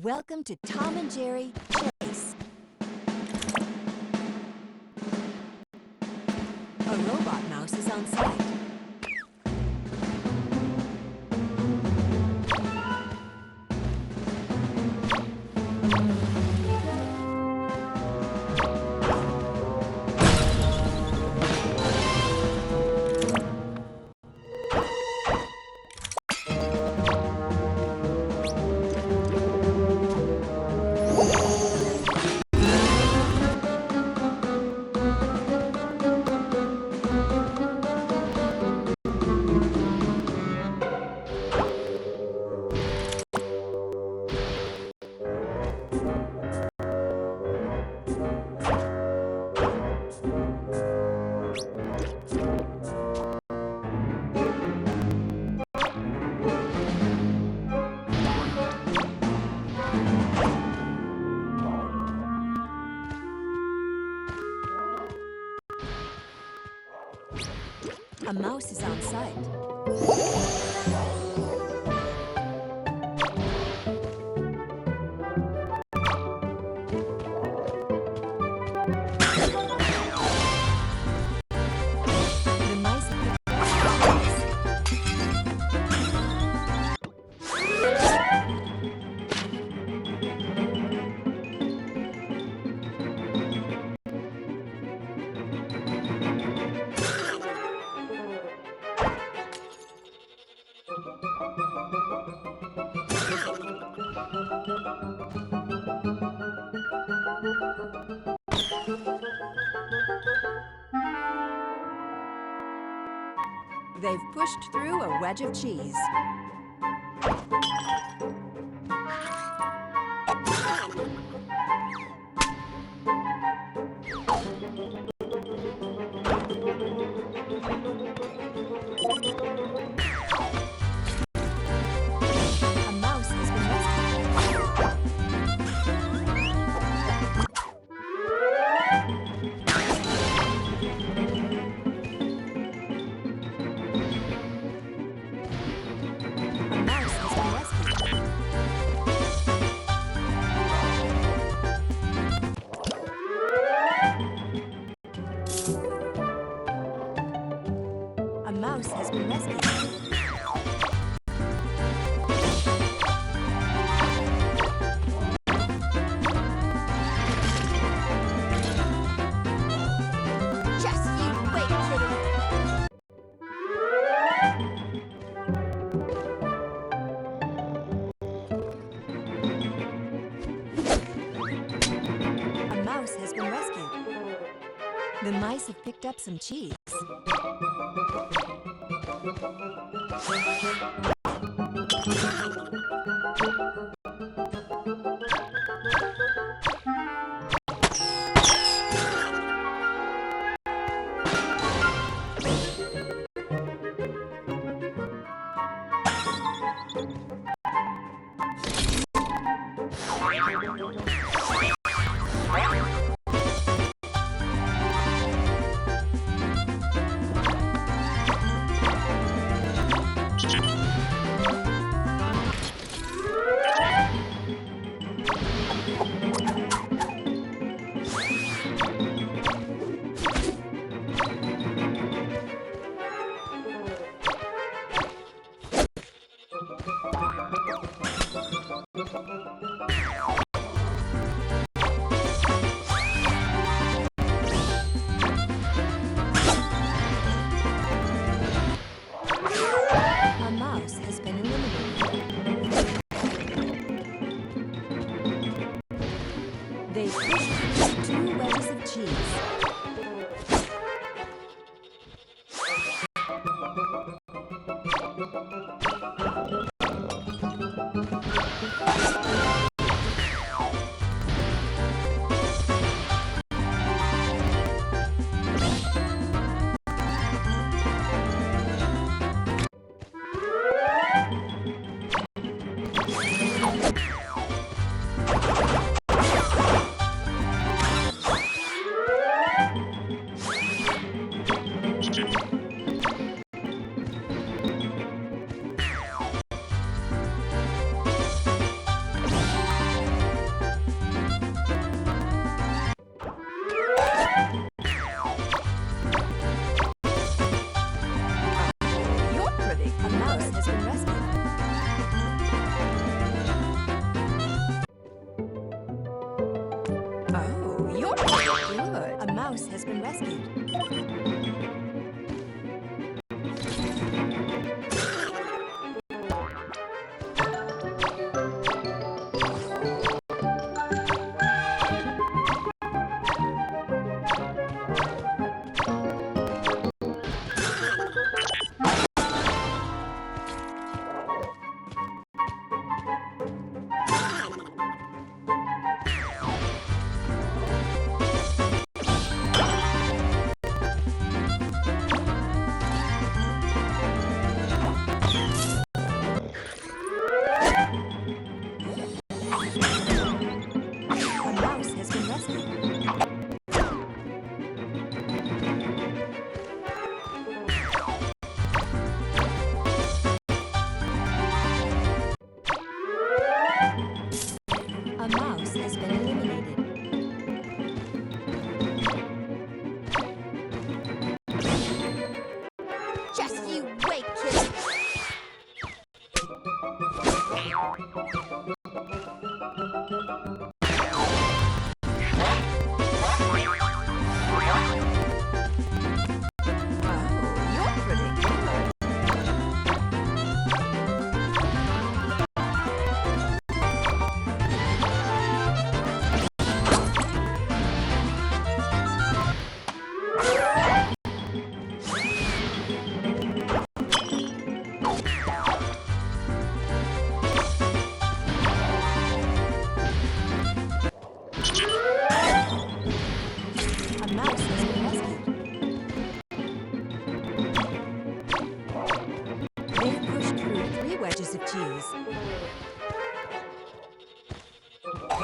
Welcome to Tom and Jerry Chase. A robot mouse is on site. A mouse is on site. The mice They've pushed through a wedge of cheese. A mouse has been rescued. A mouse has been rescued. A mouse has been rescued. Just you wait, little. A mouse has been rescued. The mice have picked up some cheese. A mouse has been eliminated. They pushed through 2 wedges of cheese. been rescued. A mouse has been rescued. A mouse has been eliminated. Just you wait, kid. Oh, you're pretty good. A mouse has been rescued. They pushed through 3 wedges of cheese. Oh,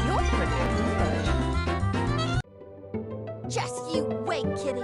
you're pretty good. Just you wait, kitty.